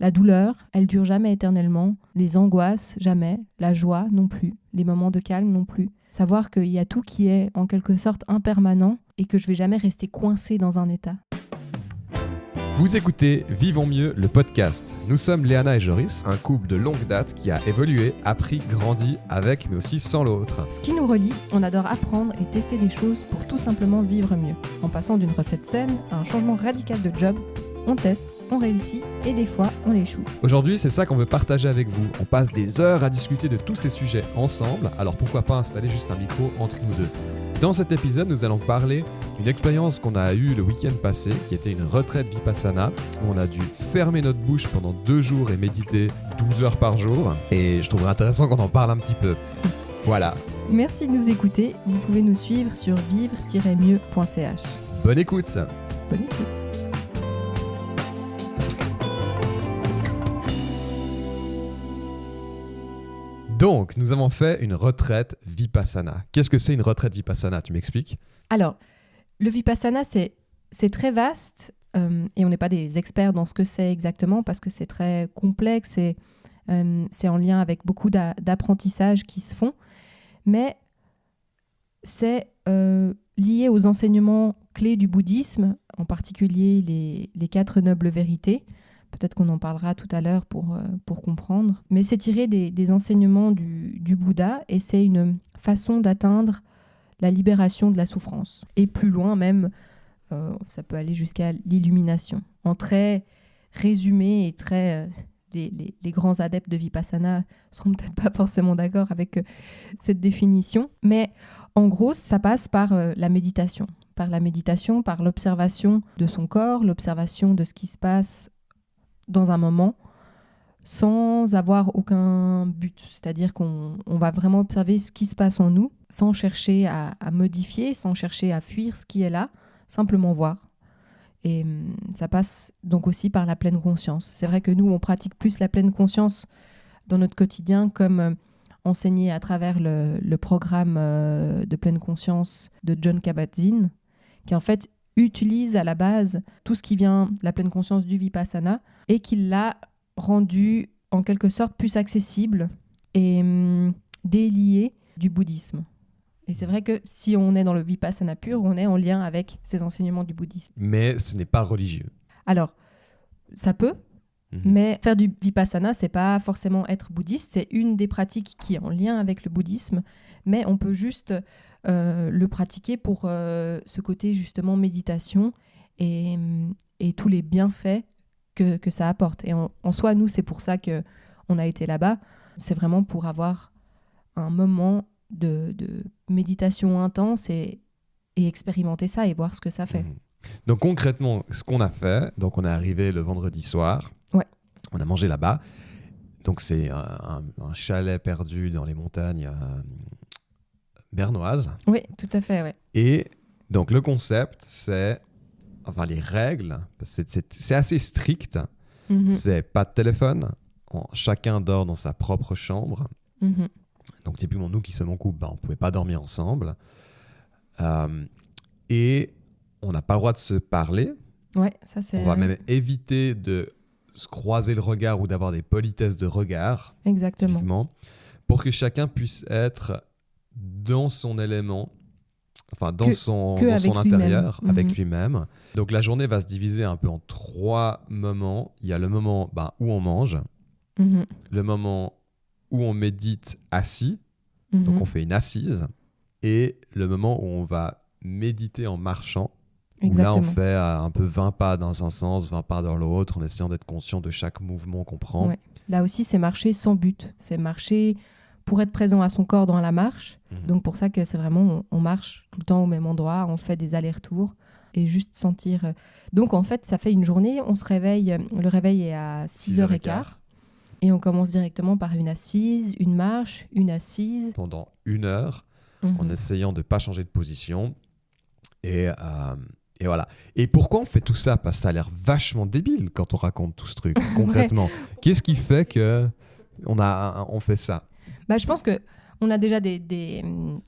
La douleur, elle dure jamais éternellement. Les angoisses, jamais. La joie, non plus. Les moments de calme, non plus. Savoir qu'il y a tout qui est en quelque sorte impermanent et que je vais jamais rester coincée dans un état. Vous écoutez Vivons mieux, le podcast. Nous sommes Léana et Joris, un couple de longue date qui a évolué, appris, grandi avec, mais aussi sans l'autre. Ce qui nous relie, on adore apprendre et tester des choses pour tout simplement vivre mieux. En passant d'une recette saine à un changement radical de job, on teste, on réussit et des fois on échoue. Aujourd'hui, c'est ça qu'on veut partager avec vous. On passe des heures à discuter de tous ces sujets ensemble, alors pourquoi pas installer juste un micro entre nous deux. Dans cet épisode, nous allons parler d'une expérience qu'on a eue le week-end passé, qui était une retraite Vipassana, où on a dû fermer notre bouche pendant 2 jours et méditer 12 heures par jour. Et je trouverais intéressant qu'on en parle un petit peu. Voilà. Merci de nous écouter. Vous pouvez nous suivre sur vivre-mieux.ch. Bonne écoute. Bonne écoute. Donc, nous avons fait une retraite Vipassana. Qu'est-ce que c'est une retraite Vipassana ? Tu m'expliques ? Alors, le Vipassana, c'est très vaste et on n'est pas des experts dans ce que c'est exactement parce que c'est très complexe et c'est en lien avec beaucoup d'apprentissages qui se font. Mais c'est lié aux enseignements clés du bouddhisme, en particulier les 4 nobles vérités. Peut-être qu'on en parlera tout à l'heure pour comprendre. Mais c'est tiré des enseignements du Bouddha et c'est une façon d'atteindre la libération de la souffrance. Et plus loin même, ça peut aller jusqu'à l'illumination. En très résumé et très... les grands adeptes de Vipassana ne seront peut-être pas forcément d'accord avec cette définition. Mais en gros, ça passe par la méditation. Par la méditation, par l'observation de son corps, l'observation de ce qui se passe dans un moment, sans avoir aucun but. C'est-à-dire qu'on va vraiment observer ce qui se passe en nous, sans chercher à modifier, sans chercher à fuir ce qui est là, simplement voir. Et ça passe donc aussi par la pleine conscience. C'est vrai que nous, on pratique plus la pleine conscience dans notre quotidien, comme enseigné à travers le programme de pleine conscience de Jon Kabat-Zinn, qui en fait utilise à la base tout ce qui vient de la pleine conscience du Vipassana et qui l'a rendu en quelque sorte plus accessible et délié du bouddhisme. Et c'est vrai que si on est dans le Vipassana pur, on est en lien avec ces enseignements du bouddhisme. Mais ce n'est pas religieux. Alors, ça peut, mais faire du Vipassana, c'est pas forcément être bouddhiste, c'est une des pratiques qui est en lien avec le bouddhisme, mais on peut juste le pratiquer pour ce côté justement méditation et tous les bienfaits que ça apporte. Et en soi, nous, c'est pour ça qu'on a été là-bas. C'est vraiment pour avoir un moment de méditation intense et expérimenter ça et voir ce que ça fait. Donc concrètement, ce qu'on a fait, donc on est arrivé le vendredi soir, ouais. On a mangé là-bas. Donc c'est un chalet perdu dans les montagnes bernoises. Oui, tout à fait, ouais. Et donc le concept, c'est... Enfin, les règles, c'est assez strict. C'est pas de téléphone. Chacun dort dans sa propre chambre. Donc, typiquement, nous qui sommes en couple, on ne pouvait pas dormir ensemble. Et on n'a pas le droit de se parler. Ouais, ça c'est... On va même éviter de se croiser le regard ou d'avoir des politesses de regard. Exactement. Typiquement, pour que chacun puisse être dans son élément. Enfin, dans son intérieur, avec lui-même. Donc, la journée va se diviser un peu en 3 moments. Il y a le moment où on mange, le moment où on médite assis, donc on fait une assise, et le moment où on va méditer en marchant, Exactement. où là, on fait un peu 20 pas dans un sens, 20 pas dans l'autre, en essayant d'être conscient de chaque mouvement qu'on prend. Ouais. Là aussi, c'est marcher sans but. C'est marcher... pour être présent à son corps dans la marche. Donc pour ça que c'est vraiment, on marche tout le temps au même endroit, on fait des allers-retours et juste sentir... Donc en fait, ça fait une journée, on se réveille, le réveil est à 6h15 et on commence directement par une assise, une marche, une assise. Pendant 1 heure, en essayant de ne pas changer de position. Et voilà. Et pourquoi on fait tout ça ? Parce que ça a l'air vachement débile quand on raconte tout ce truc, concrètement. Ouais. Qu'est-ce qui fait qu'on fait ça ? Je pense qu'on a déjà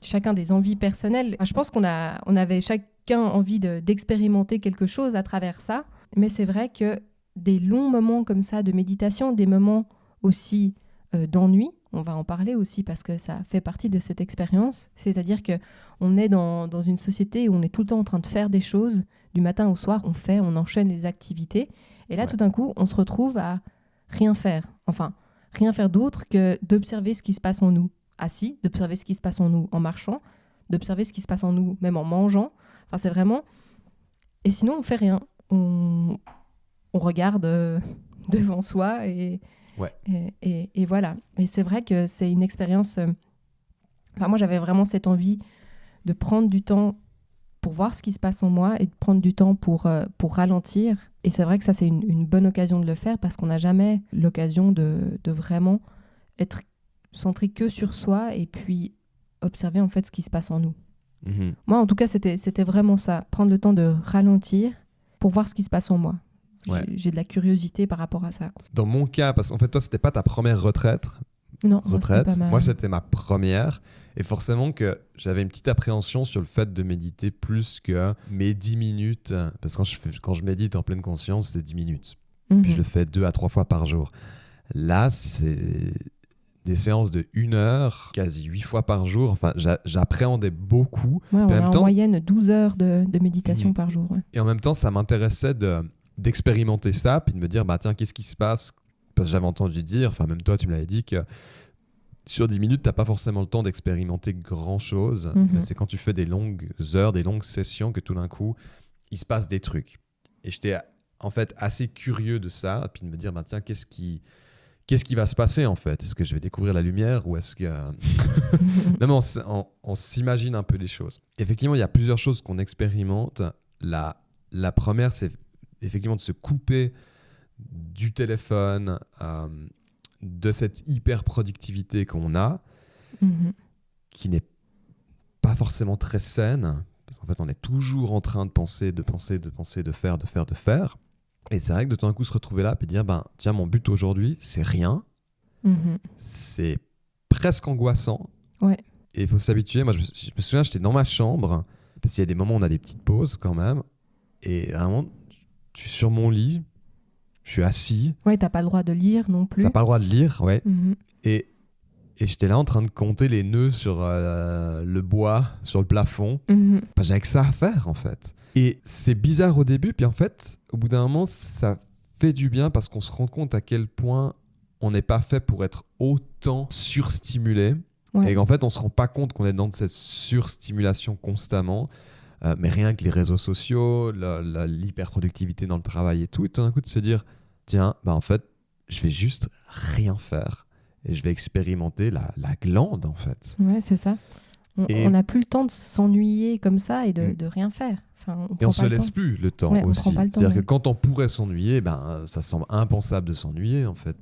chacun des envies personnelles. Je pense qu'on avait chacun envie d'expérimenter quelque chose à travers ça. Mais c'est vrai que des longs moments comme ça de méditation, des moments aussi d'ennui. On va en parler aussi parce que ça fait partie de cette expérience. C'est-à-dire qu'on est dans une société où on est tout le temps en train de faire des choses. Du matin au soir, on enchaîne les activités. Et là, tout d'un coup, on se retrouve à rien faire. Enfin, rien faire d'autre que d'observer ce qui se passe en nous assis, d'observer ce qui se passe en nous en marchant, d'observer ce qui se passe en nous même en mangeant. Enfin, c'est vraiment... Et sinon, on fait rien. On regarde devant soi et voilà. Et c'est vrai que c'est une expérience... moi, j'avais vraiment cette envie de prendre du temps pour voir ce qui se passe en moi et de prendre du temps pour ralentir. Et c'est vrai que ça, c'est une bonne occasion de le faire parce qu'on n'a jamais l'occasion de vraiment être centré que sur soi et puis observer en fait ce qui se passe en nous. Mm-hmm. Moi, en tout cas, c'était vraiment ça. Prendre le temps de ralentir pour voir ce qui se passe en moi. Ouais. J'ai de la curiosité par rapport à ça, quoi. Dans mon cas, parce qu'en fait, toi, c'était pas ta première retraite. Non, moi, c'était ma première. Et forcément que j'avais une petite appréhension sur le fait de méditer plus que mes 10 minutes. Parce que quand je médite en pleine conscience, c'est 10 minutes. Mm-hmm. Puis je le fais 2 à 3 fois par jour. Là, c'est des séances de 1 heure, quasi 8 fois par jour. Enfin, j'appréhendais beaucoup. Ouais, on a en moyenne 12 heures de méditation par jour. Ouais. Et en même temps, ça m'intéressait d'expérimenter ça, puis de me dire, tiens, qu'est-ce qui se passe ? Parce que j'avais entendu dire, enfin même toi, tu me l'avais dit, que sur 10 minutes, tu n'as pas forcément le temps d'expérimenter grand-chose. Mm-hmm. Mais c'est quand tu fais des longues heures, des longues sessions, que tout d'un coup, il se passe des trucs. Et j'étais en fait assez curieux de ça, puis de me dire, tiens, qu'est-ce qui va se passer en fait ? Est-ce que je vais découvrir la lumière ou est-ce que... Non, mais on s'imagine un peu les choses. Effectivement, il y a plusieurs choses qu'on expérimente. La première, c'est effectivement de se couper du téléphone, de cette hyper-productivité qu'on a, qui n'est pas forcément très saine, parce qu'en fait, on est toujours en train de penser, de faire. Et c'est vrai que de tout d'un coup se retrouver là et dire tiens, mon but aujourd'hui c'est rien. C'est presque angoissant. Ouais. Et il faut s'habituer. Moi je me souviens, j'étais dans ma chambre parce qu'il y a des moments où on a des petites pauses quand même, et vraiment je suis sur mon lit, je suis assis. Ouais, t'as pas le droit de lire non plus. T'as pas le droit de lire, ouais. Et j'étais là en train de compter les nœuds sur le bois, sur le plafond. J'avais que ça à faire en fait. Et c'est bizarre au début, puis en fait, au bout d'un moment, ça fait du bien parce qu'on se rend compte à quel point on n'est pas fait pour être autant surstimulé. Ouais. Et qu'en fait, on ne se rend pas compte qu'on est dans cette surstimulation constamment. Mais rien que les réseaux sociaux, l'hyperproductivité dans le travail et tout tout d'un coup de se dire, tiens, en fait, je vais juste rien faire. Et je vais expérimenter la glande, en fait. Ouais, c'est ça. On n'a plus le temps de s'ennuyer comme ça et de rien faire. Enfin, on ne se laisse plus le temps aussi. C'est-à-dire que quand on pourrait s'ennuyer, ça semble impensable de s'ennuyer, en fait.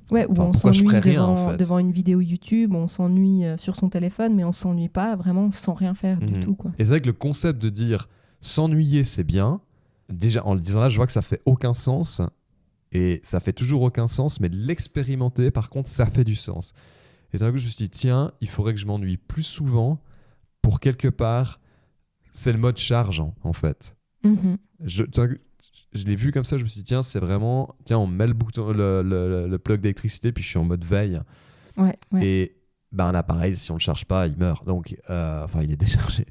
Ou on s'ennuie devant une vidéo YouTube, on s'ennuie sur son téléphone, mais on ne s'ennuie pas vraiment sans rien faire du tout, quoi. Et c'est vrai que le concept de dire s'ennuyer, c'est bien, déjà, en le disant là, je vois que ça ne fait aucun sens. Et ça fait toujours aucun sens, mais de l'expérimenter, par contre, ça fait du sens. Et d'un coup, je me suis dit, tiens, il faudrait que je m'ennuie plus souvent pour quelque part... C'est le mode charge, en fait. Je l'ai vu comme ça, je me suis dit, tiens, c'est vraiment... Tiens, on met le bouton, le plug d'électricité, puis je suis en mode veille. Ouais. Et un appareil, si on ne le charge pas, il meurt. Donc, il est déchargé.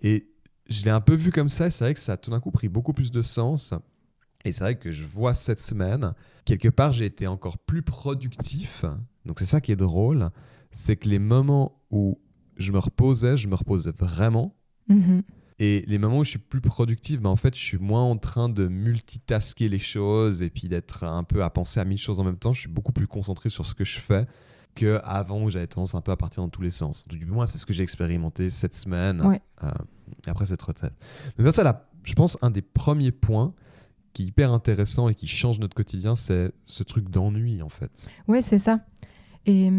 Et je l'ai un peu vu comme ça, et c'est vrai que ça a tout d'un coup pris beaucoup plus de sens. Et c'est vrai que je vois cette semaine, quelque part, j'ai été encore plus productif. Donc, c'est ça qui est drôle. C'est que les moments où je me reposais vraiment. Et les moments où je suis plus productif, en fait, je suis moins en train de multitasker les choses et puis d'être un peu à penser à 1000 choses en même temps. Je suis beaucoup plus concentré sur ce que je fais qu'avant où j'avais tendance un peu à partir dans tous les sens. Du moins, c'est ce que j'ai expérimenté cette semaine après cette retraite. Donc ça, c'est je pense, un des premiers points qui est hyper intéressant et qui change notre quotidien, c'est ce truc d'ennui, en fait. Ouais, c'est ça. Et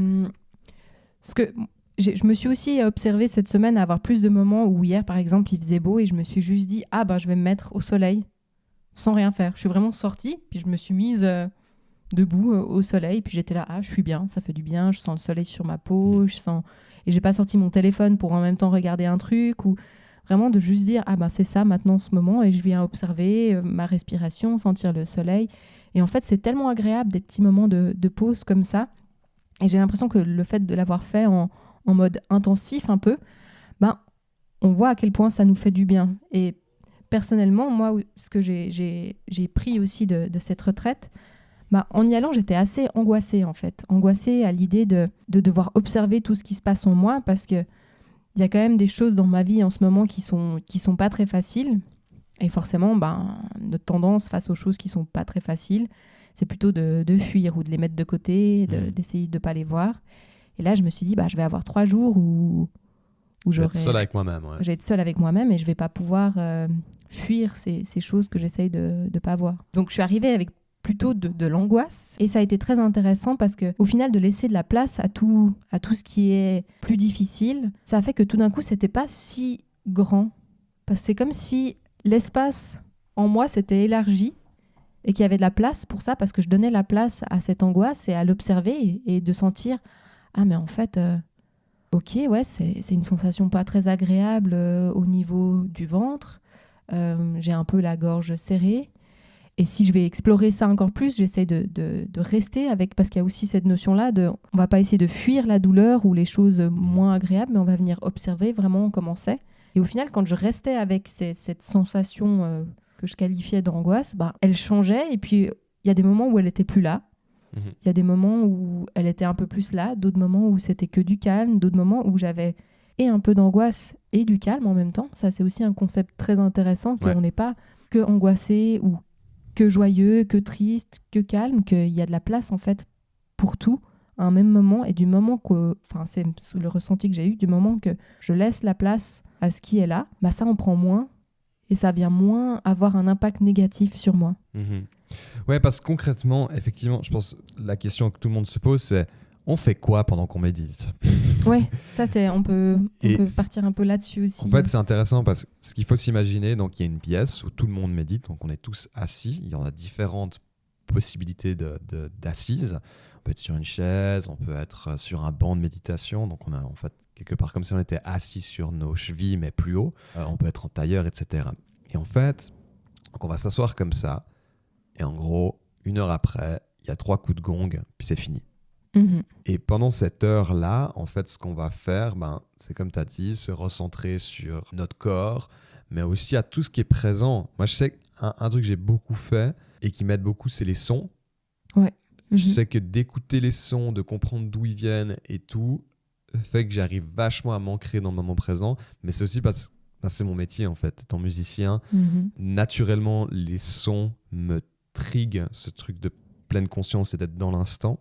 ce que... Je me suis aussi observée cette semaine à avoir plus de moments où hier, par exemple, il faisait beau et je me suis juste dit « Ah, je vais me mettre au soleil sans rien faire. » Je suis vraiment sortie, puis je me suis mise debout au soleil, puis j'étais là « Ah, je suis bien, ça fait du bien, je sens le soleil sur ma peau, Et j'ai pas sorti mon téléphone pour en même temps regarder un truc ou vraiment de juste dire « Ah, c'est ça maintenant, ce moment, et je viens observer ma respiration, sentir le soleil. » Et en fait, c'est tellement agréable des petits moments de pause comme ça. Et j'ai l'impression que le fait de l'avoir fait en mode intensif un peu, on voit à quel point ça nous fait du bien. Et personnellement, moi, ce que j'ai pris aussi de cette retraite, en y allant, j'étais assez angoissée en fait. Angoissée à l'idée de devoir observer tout ce qui se passe en moi, parce qu'il y a quand même des choses dans ma vie en ce moment qui sont pas très faciles. Et forcément, notre tendance face aux choses qui sont pas très faciles, c'est plutôt de fuir ou de les mettre de côté, d'essayer de ne pas les voir. Et là, je me suis dit, je vais avoir 3 jours où je vais être seule avec moi-même. Ouais. Je vais être seule avec moi-même et je ne vais pas pouvoir fuir ces choses que j'essaye de ne pas voir. Donc, je suis arrivée avec plutôt de l'angoisse. Et ça a été très intéressant parce qu'au final, de laisser de la place à tout ce qui est plus difficile, ça a fait que tout d'un coup, ce n'était pas si grand. Parce que c'est comme si l'espace en moi s'était élargi et qu'il y avait de la place pour ça, parce que je donnais la place à cette angoisse et à l'observer et de sentir « Ah, mais en fait, ok, ouais, c'est une sensation pas très agréable au niveau du ventre. J'ai un peu la gorge serrée. Et si je vais explorer ça encore plus, j'essaie de rester avec, parce qu'il y a aussi cette notion-là on va pas essayer de fuir la douleur ou les choses moins agréables, mais on va venir observer vraiment comment c'est. Et au final, quand je restais avec cette sensation que je qualifiais d'angoisse, elle changeait. Et puis, il y a des moments où elle était plus là. Il y a des moments où elle était un peu plus là, d'autres moments où c'était que du calme, d'autres moments où j'avais et un peu d'angoisse et du calme en même temps. Ça, c'est aussi un concept très intéressant, qu'on n'est pas que angoissé ou que joyeux, que triste, que calme, qu'il y a de la place en fait pour tout à un même moment. Et du moment que, c'est le ressenti que j'ai eu, du moment que je laisse la place à ce qui est là, ça en prend moins et ça vient moins avoir un impact négatif sur moi. Ouais, parce que concrètement, effectivement, je pense que la question que tout le monde se pose, c'est on fait quoi pendant qu'on médite ? Ouais, ça on peut partir un peu là-dessus aussi. En fait, c'est intéressant parce que ce qu'il faut s'imaginer, donc il y a une pièce où tout le monde médite, donc on est tous assis, il y en a différentes possibilités d'assises. On peut être sur une chaise, on peut être sur un banc de méditation, donc on a en fait quelque part comme si on était assis sur nos chevilles mais plus haut. On peut être en tailleur, etc. Et en fait, donc on va s'asseoir comme ça. Et en gros, 1 heure après, il y a 3 coups de gong, puis c'est fini. Et pendant cette heure-là, en fait, ce qu'on va faire, c'est comme tu as dit, se recentrer sur notre corps, mais aussi à tout ce qui est présent. Moi, je sais qu'un truc que j'ai beaucoup fait et qui m'aide beaucoup, c'est les sons. Ouais. Je sais que d'écouter les sons, de comprendre d'où ils viennent et tout, fait que j'arrive vachement à m'ancrer dans le moment présent. Mais c'est aussi parce que c'est mon métier, en fait. Étant musicien, naturellement, les sons me triguent ce truc de pleine conscience et d'être dans l'instant.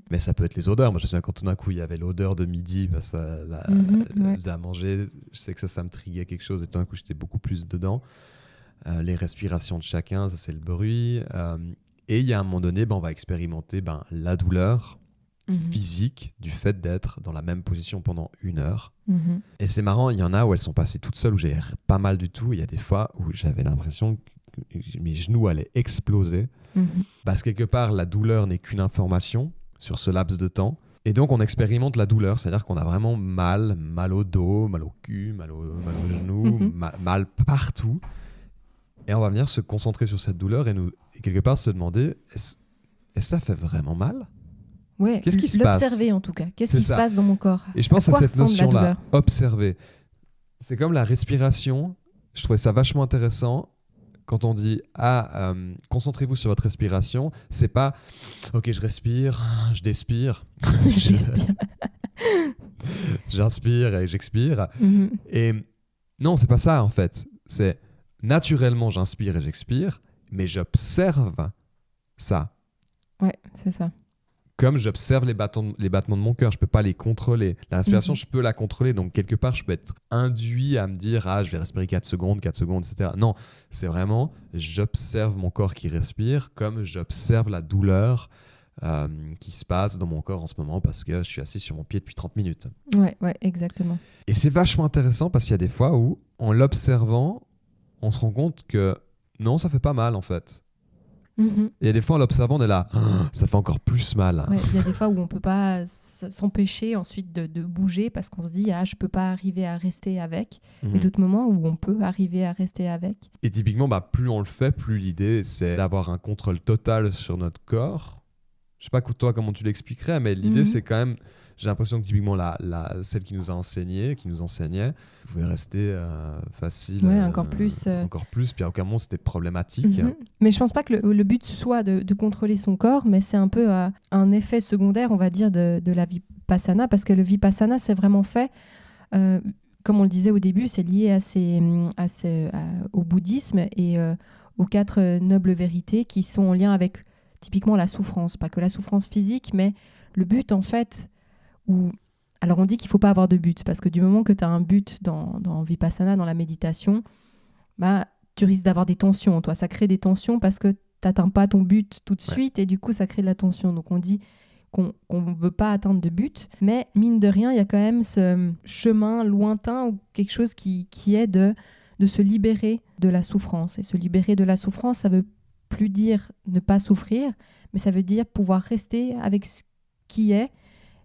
Mais ça peut être les odeurs. Moi, je me souviens quand tout d'un coup, il y avait l'odeur de midi, ça faisait à manger. Je sais que ça me triguait quelque chose et tout d'un coup, j'étais beaucoup plus dedans. Les respirations de chacun, ça, c'est le bruit. Et il y a un moment donné, on va expérimenter la douleur physique du fait d'être dans la même position pendant 1 heure. Et c'est marrant, il y en a où elles sont passées toutes seules, où j'ai pas mal du tout. Il y a des fois où j'avais l'impression que mes genoux allaient exploser. Parce que quelque part, la douleur n'est qu'une information sur ce laps de temps. Et donc, on expérimente la douleur. C'est-à-dire qu'on a vraiment mal au dos, mal au cul, mal au genou, mal partout. Et on va venir se concentrer sur cette douleur et quelque part se demander, est-ce que ça fait vraiment mal ? Ouais, qu'est-ce qui se passe ? L'observer en tout cas. Qu'est-ce qui se passe dans mon corps ? Et je pense à cette notion-là, observer. C'est comme la respiration. Je trouvais ça vachement intéressant. Quand on dit concentrez-vous sur votre respiration, c'est pas ok, je respire, je déspire, j'inspire et j'expire. Et non, c'est pas ça en fait. C'est naturellement j'inspire et j'expire, mais j'observe ça. Ouais, c'est ça. Comme j'observe les battements de mon cœur, je peux pas les contrôler. La respiration, je peux la contrôler. Donc, quelque part, je peux être induit à me dire « je vais respirer 4 secondes, etc. » Non, c'est vraiment, j'observe mon corps qui respire comme j'observe la douleur qui se passe dans mon corps en ce moment parce que je suis assis sur mon pied depuis 30 minutes. Ouais, exactement. Et c'est vachement intéressant parce qu'il y a des fois où, en l'observant, on se rend compte que non, ça fait pas mal en fait. Il y a des fois, en l'observant, on est là, ça fait encore plus mal. Ouais, il y a des fois où on ne peut pas s'empêcher ensuite de bouger parce qu'on se dit, je ne peux pas arriver à rester avec. Et d'autres moments où on peut arriver à rester avec. Et typiquement, plus on le fait, plus l'idée, c'est d'avoir un contrôle total sur notre corps. Je sais pas toi comment tu l'expliquerais, mais l'idée, c'est quand même... J'ai l'impression que typiquement, celle qui nous a enseigné, qui nous enseignait, pouvait rester facile. Ouais, encore plus. Encore plus, puis à aucun moment, c'était problématique. Mais je pense pas que le but soit de contrôler son corps, mais c'est un peu un effet secondaire, on va dire, de la Vipassana, parce que le Vipassana, c'est vraiment fait, comme on le disait au début, c'est lié au bouddhisme et aux 4 nobles vérités qui sont en lien avec typiquement la souffrance. Pas que la souffrance physique, mais le but, en fait... Alors on dit qu'il ne faut pas avoir de but, parce que du moment que tu as un but dans Vipassana, dans la méditation, tu risques d'avoir des tensions. Toi, ça crée des tensions parce que tu n'atteins pas ton but tout de suite, et du coup, ça crée de la tension. Donc on dit qu'on ne veut pas atteindre de but, mais mine de rien, il y a quand même ce chemin lointain ou quelque chose qui est de se libérer de la souffrance. Et se libérer de la souffrance, ça ne veut plus dire ne pas souffrir, mais ça veut dire pouvoir rester avec ce qui est,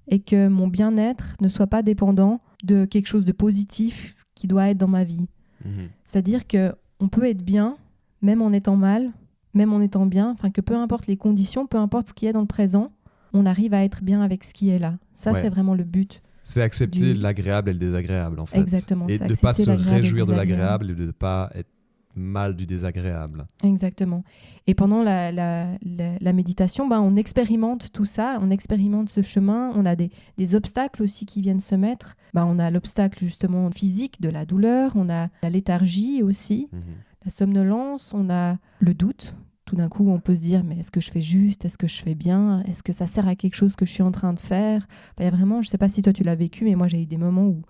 et que mon bien-être ne soit pas dépendant de quelque chose de positif qui doit être dans ma vie. C'est-à-dire qu'on peut être bien, même en étant mal, même en étant bien, enfin que peu importe les conditions, peu importe ce qui est dans le présent, on arrive à être bien avec ce qui est là. Ça, c'est vraiment le but. C'est accepter l'agréable et le désagréable, en fait. Exactement. Et de ne pas se réjouir de l'agréable et de ne pas être mal du désagréable. Exactement. Et pendant la méditation, on expérimente tout ça, on expérimente ce chemin, on a des obstacles aussi qui viennent se mettre. On a l'obstacle justement physique de la douleur, on a la léthargie aussi, la somnolence, on a le doute. Tout d'un coup, on peut se dire, mais est-ce que je fais juste? Est-ce que je fais bien? Est-ce que ça sert à quelque chose que je suis en train de faire? Il y a vraiment, je ne sais pas si toi tu l'as vécu, mais moi j'ai eu des moments où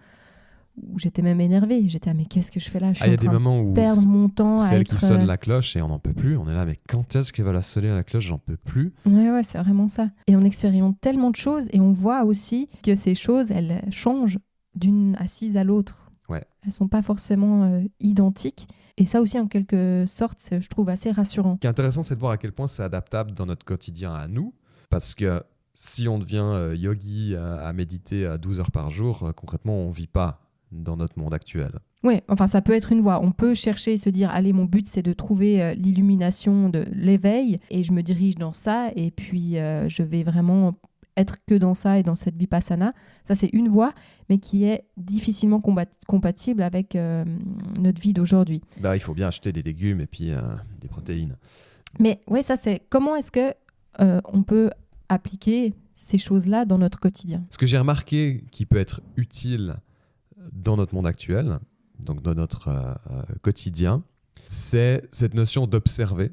j'étais même énervée. J'étais, mais qu'est-ce que je fais là? Je suis en train de perdre mon temps à être... Celle qui sonne la cloche et on n'en peut plus. On est là, mais quand est-ce qu'elle va la sonner la cloche? J'en peux plus. Ouais, c'est vraiment ça. Et on expérimente tellement de choses et on voit aussi que ces choses, elles changent d'une assise à l'autre. Ouais. Elles ne sont pas forcément identiques. Et ça aussi, en quelque sorte, je trouve assez rassurant. Ce qui est intéressant, c'est de voir à quel point c'est adaptable dans notre quotidien à nous. Parce que si on devient yogi à méditer à 12 heures par jour, concrètement, on ne vit pas dans notre monde actuel. Oui, enfin ça peut être une voie. On peut chercher et se dire, allez, mon but c'est de trouver l'illumination, de l'éveil, et je me dirige dans ça, et puis je vais vraiment être que dans ça et dans cette vipassana. Ça c'est une voie, mais qui est difficilement compatible avec notre vie d'aujourd'hui. Il faut bien acheter des légumes et puis des protéines. Mais ouais, ça c'est comment est-ce que on peut appliquer ces choses-là dans notre quotidien? Ce que j'ai remarqué qui peut être utile dans notre monde actuel, donc dans notre quotidien, c'est cette notion d'observer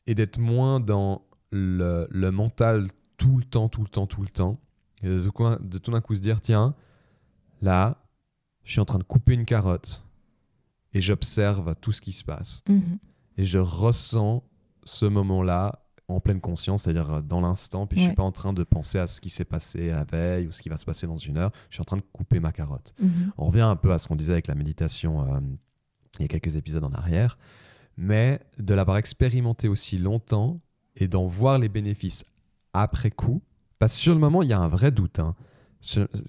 et d'être moins dans le mental tout le temps, et de tout d'un coup se dire, tiens, là, je suis en train de couper une carotte et j'observe tout ce qui se passe. Et je ressens ce moment-là en pleine conscience, c'est-à-dire dans l'instant, puis je ne suis pas en train de penser à ce qui s'est passé la veille ou ce qui va se passer dans une heure, je suis en train de couper ma carotte. On revient un peu à ce qu'on disait avec la méditation il y a quelques épisodes en arrière, mais de l'avoir expérimenté aussi longtemps et d'en voir les bénéfices après coup, parce que sur le moment, il y a un vrai doute.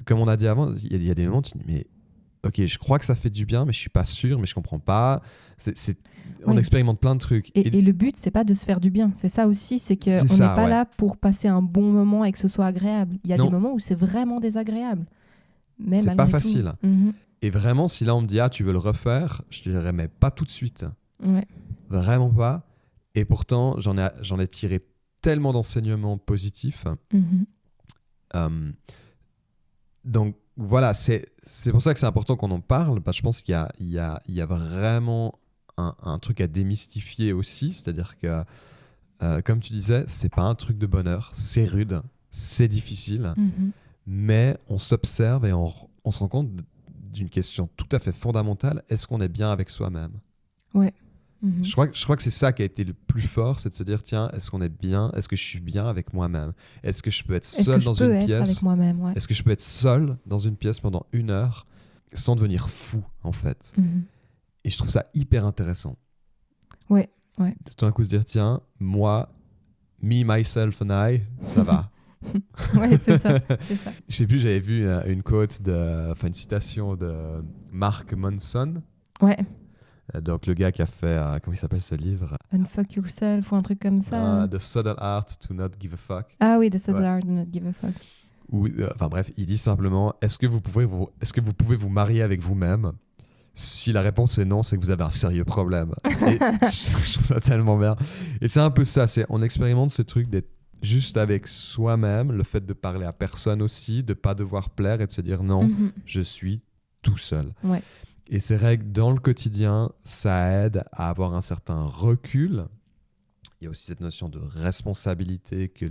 Comme on a dit avant, il y a des moments où tu te dis, mais ok, je crois que ça fait du bien, mais je ne suis pas sûr, mais je ne comprends pas. On expérimente plein de trucs. Et le but, c'est pas de se faire du bien. C'est ça aussi, c'est qu'on n'est pas là pour passer un bon moment et que ce soit agréable. Il y a des moments où c'est vraiment désagréable. Mais c'est pas facile. Et vraiment, si là on me dit, tu veux le refaire, je te dirais, mais pas tout de suite. Ouais. Vraiment pas. Et pourtant, j'en ai tiré tellement d'enseignements positifs. Donc voilà, c'est pour ça que c'est important qu'on en parle, parce que je pense qu'il y a vraiment un truc à démystifier aussi, c'est-à-dire que, comme tu disais, c'est pas un truc de bonheur, c'est rude, c'est difficile, mais on s'observe et on se rend compte d'une question tout à fait fondamentale, est-ce qu'on est bien avec soi-même? Ouais. Je crois que c'est ça qui a été le plus fort, c'est de se dire, tiens, est-ce qu'on est bien? Est-ce que je suis bien avec moi-même? Est-ce que je peux être seul dans une pièce? Avec moi-même, ouais. Est-ce que je peux être seul dans une pièce pendant 1 heure sans devenir fou, en fait? Et je trouve ça hyper intéressant. Ouais, Ouais. Tout d'un coup se dire, tiens, moi, me, myself and I, ça va. Ouais, c'est ça. Je sais plus, j'avais vu une quote, une citation de Mark Manson. Ouais. Donc le gars qui a fait, comment il s'appelle ce livre? Unfuck Yourself ou un truc comme ça. The Subtle Art to Not Give a Fuck. Ah oui, The Subtle Art to Not Give a Fuck. Enfin bref, il dit simplement, est-ce que vous pouvez vous marier avec vous-même? Si la réponse est non, c'est que vous avez un sérieux problème. Et je trouve ça tellement bien. Et c'est un peu ça, on expérimente ce truc d'être juste avec soi-même, le fait de parler à personne aussi, de pas devoir plaire et de se dire non, je suis tout seul. Ouais. Et c'est vrai que dans le quotidien, ça aide à avoir un certain recul. Il y a aussi cette notion de responsabilité que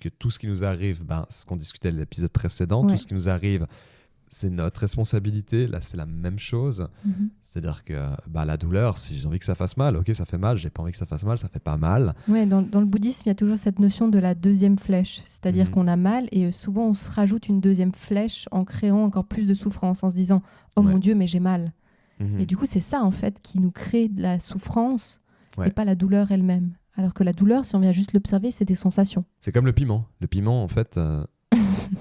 tout ce qui nous arrive, ce qu'on discutait à l'épisode précédent, tout ce qui nous arrive, c'est notre responsabilité. Là, c'est la même chose. C'est-à-dire que la douleur, si j'ai envie que ça fasse mal, ok, ça fait mal. J'ai pas envie que ça fasse mal, ça fait pas mal. Ouais, dans le bouddhisme, il y a toujours cette notion de la deuxième flèche. C'est-à-dire qu'on a mal et souvent on se rajoute une deuxième flèche en créant encore plus de souffrance, en se disant « Oh mon Dieu, mais j'ai mal ». Et du coup, c'est ça en fait qui nous crée de la souffrance et pas la douleur elle-même. Alors que la douleur, si on vient juste l'observer, c'est des sensations. C'est comme le piment. Le piment, en fait...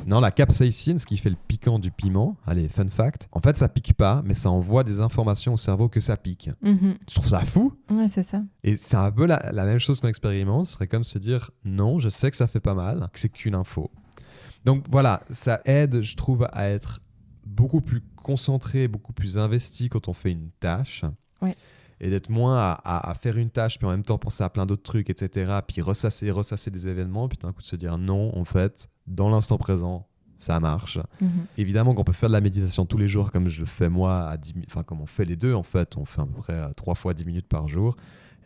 Non, la capsaïcine, ce qui fait le piquant du piment, allez, fun fact, en fait, ça pique pas, mais ça envoie des informations au cerveau que ça pique. Je trouve ça fou. Ouais, c'est ça. Et c'est un peu la même chose qu'on expérimente. Ce serait comme se dire, non, je sais que ça fait pas mal, que c'est qu'une info. Donc voilà, ça aide, je trouve, à être beaucoup plus concentré, beaucoup plus investi quand on fait une tâche. Ouais. Et d'être moins à faire une tâche, puis en même temps penser à plein d'autres trucs, etc. Puis ressasser des événements, puis d'un coup de se dire non, en fait, dans l'instant présent, ça marche. Évidemment qu'on peut faire de la méditation tous les jours, comme je le fais moi, comme on fait les deux, en fait. On fait à peu près 3 fois 10 minutes par jour.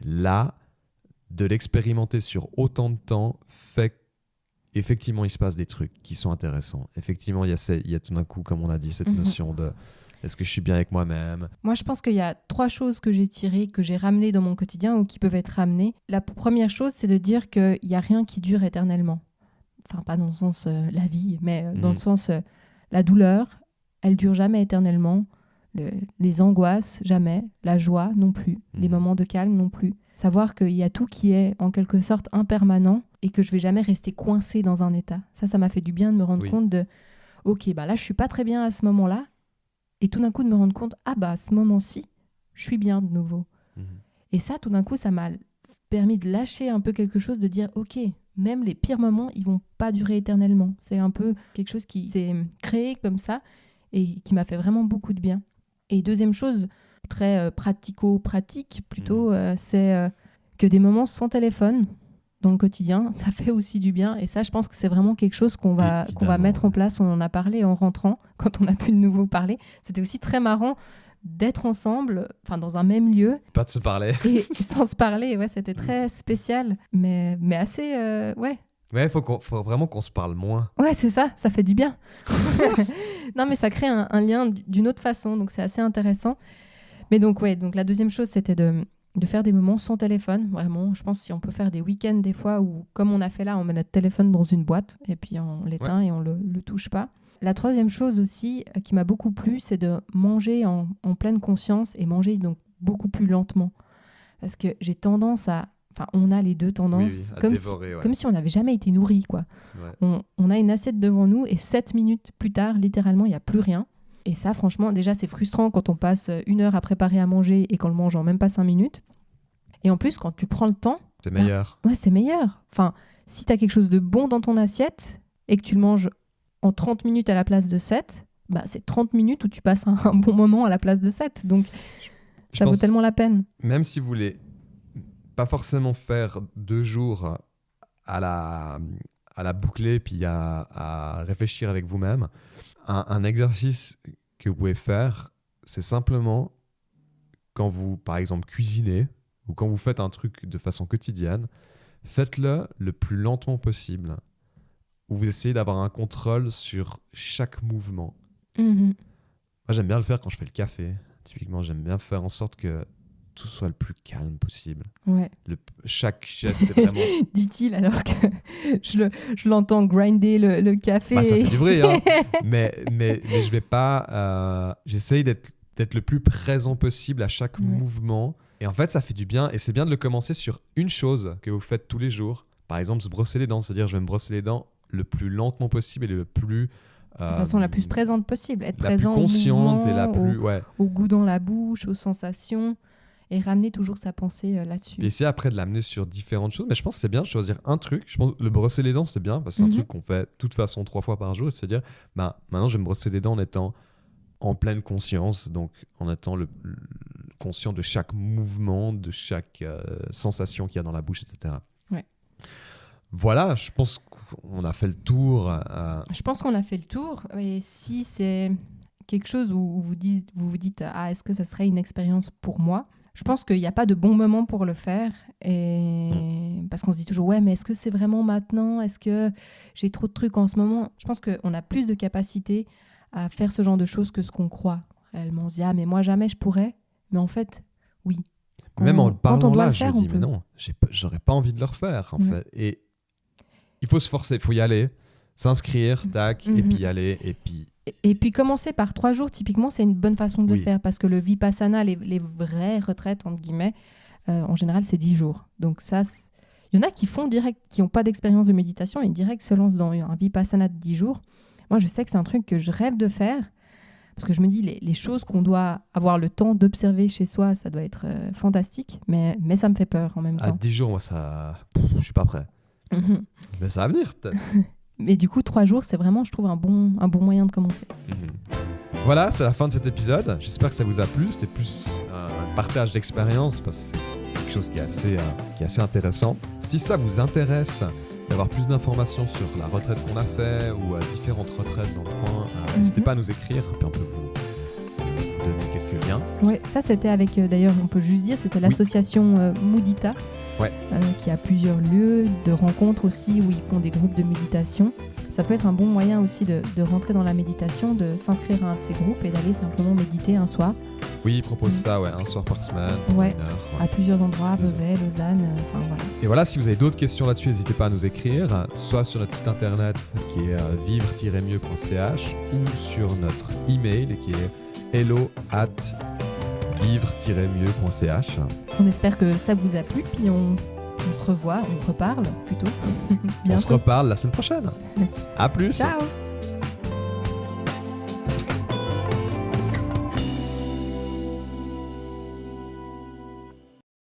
Là, de l'expérimenter sur autant de temps fait qu'effectivement, il se passe des trucs qui sont intéressants. Effectivement, il y a tout d'un coup, comme on a dit, cette notion de... Est-ce que je suis bien avec moi-même? Moi, je pense qu'il y a 3 choses que j'ai tirées, que j'ai ramenées dans mon quotidien ou qui peuvent être ramenées. La première chose, c'est de dire qu'il n'y a rien qui dure éternellement. Enfin, pas dans le sens la vie, mais dans le sens la douleur, elle dure jamais éternellement. Les angoisses, jamais. La joie, non plus. Les moments de calme, non plus. Savoir qu'il y a tout qui est en quelque sorte impermanent et que je vais jamais rester coincée dans un état. Ça m'a fait du bien de me rendre compte de ok, là, je suis pas très bien à ce moment-là. Et tout d'un coup, de me rendre compte, à ce moment-ci, je suis bien de nouveau. Et ça, tout d'un coup, ça m'a permis de lâcher un peu quelque chose, de dire, ok, même les pires moments, ils vont pas durer éternellement. C'est un peu quelque chose qui s'est créé comme ça et qui m'a fait vraiment beaucoup de bien. Et deuxième chose, très pratico-pratique plutôt, c'est que des moments sans téléphone dans le quotidien, ça fait aussi du bien. Et ça, je pense que c'est vraiment quelque chose qu'on va mettre en place. On en a parlé en rentrant, quand on a pu de nouveau parler. C'était aussi très marrant d'être ensemble, dans un même lieu. Pas de se parler. Et sans se parler, c'était très spécial, mais assez, Ouais, faut vraiment qu'on se parle moins. Ouais, c'est ça fait du bien. Non, mais ça crée un lien d'une autre façon, donc c'est assez intéressant. Mais donc la deuxième chose, c'était de faire des moments sans téléphone, vraiment. Je pense si on peut faire des week-ends des fois où, comme on a fait là, on met notre téléphone dans une boîte et puis on l'éteint et on le touche pas. La troisième chose aussi qui m'a beaucoup plu, c'est de manger en pleine conscience et manger donc beaucoup plus lentement. Parce que j'ai tendance on a les deux tendances, comme si on n'avait jamais été nourri, quoi. Ouais. On a une assiette devant nous et 7 minutes plus tard, littéralement, il n'y a plus rien. Et ça, franchement, déjà, c'est frustrant quand on passe 1 heure à préparer à manger et qu'on le mange en même pas 5 minutes. Et en plus, quand tu prends le temps... C'est meilleur. Ouais, c'est meilleur. Enfin, si tu as quelque chose de bon dans ton assiette et que tu le manges en 30 minutes à la place de 7, c'est 30 minutes où tu passes un bon moment à la place de 7. Donc, ça vaut tellement la peine. Même si vous voulez pas forcément faire 2 jours à la boucler puis à réfléchir avec vous-même, un exercice que vous pouvez faire, c'est simplement quand vous, par exemple, cuisinez ou quand vous faites un truc de façon quotidienne, faites-le le plus lentement possible, où vous essayez d'avoir un contrôle sur chaque mouvement. Moi, j'aime bien le faire quand je fais le café. Typiquement, j'aime bien faire en sorte que tout soit le plus calme possible. Ouais. Chaque geste est vraiment... Dit-il alors que je l'entends grinder le café. Ça fait du bruit, hein. mais je vais pas... j'essaye d'être le plus présent possible à chaque mouvement Et en fait, ça fait du bien. Et c'est bien de le commencer sur une chose que vous faites tous les jours. Par exemple, se brosser les dents. C'est-à-dire, je vais me brosser les dents le plus lentement possible et le plus... de façon la plus présente possible. Être la présent plus consciente au mouvement, et la plus... au goût dans la bouche, aux sensations. Et ramener toujours sa pensée là-dessus. Et essayer après de l'amener sur différentes choses. Mais je pense que c'est bien de choisir un truc. Je pense que le brosser les dents, c'est bien. Parce que c'est un truc qu'on fait de toute façon 3 fois par jour. Et se dire, maintenant, je vais me brosser les dents en étant en pleine conscience. Donc, en étant conscient de chaque mouvement, de chaque sensation qu'il y a dans la bouche, etc. Ouais. Voilà, je pense qu'on a fait le tour. Je pense qu'on a fait le tour. Et si c'est quelque chose où vous vous dites est-ce que ça serait une expérience pour moi ? Je pense qu'il n'y a pas de bon moment pour le faire. Parce qu'on se dit toujours, ouais, mais est-ce que c'est vraiment maintenant ? Est-ce que j'ai trop de trucs en ce moment ? Je pense qu'on a plus de capacité à faire ce genre de choses que ce qu'on croit réellement. On se dit, mais moi jamais je pourrais. Mais en fait, oui. Même en parlant là, je me dis, peut. mais non, j'aurais pas envie de le refaire, en fait. Et il faut se forcer, il faut y aller, s'inscrire, tac, et puis y aller, Et puis commencer par 3 jours, typiquement, c'est une bonne façon de le faire, parce que le Vipassana, les vraies retraites, entre guillemets, en général, c'est 10 jours. Donc ça, il y en a qui font direct, qui n'ont pas d'expérience de méditation, et direct se lancent dans un Vipassana de 10 jours. Moi, je sais que c'est un truc que je rêve de faire, parce que je me dis, les choses qu'on doit avoir le temps d'observer chez soi, ça doit être fantastique, mais ça me fait peur en même temps. À 10 jours, moi, je suis pas prêt. Mais ça va venir, peut-être. Mais du coup, 3 jours, c'est vraiment, je trouve, un bon moyen de commencer. Voilà, c'est la fin de cet épisode. J'espère que ça vous a plu. C'était plus un partage d'expérience parce que c'est quelque chose qui est assez intéressant. Si ça vous intéresse d'avoir plus d'informations sur la retraite qu'on a fait ou différentes retraites dans le coin, n'hésitez pas à nous écrire. Puis on peut vous donner quelques liens. Ouais, ça c'était avec, d'ailleurs, on peut juste dire, c'était l'association Mudita. Qui a plusieurs lieux de rencontres aussi où ils font des groupes de méditation. Ça peut être un bon moyen aussi de rentrer dans la méditation, de s'inscrire à un de ces groupes et d'aller simplement méditer un soir. Oui, ils proposent ça, un soir par semaine, une heure. À plusieurs endroits, Vevey, Lausanne, voilà. Et voilà, si vous avez d'autres questions là-dessus, n'hésitez pas à nous écrire, soit sur notre site internet qui est vivre-mieux.ch ou sur notre email qui est hello@vivre-mieux.ch. On espère que ça vous a plu, puis on se revoit, on reparle plutôt. On se reparle la semaine prochaine. À plus. Ciao.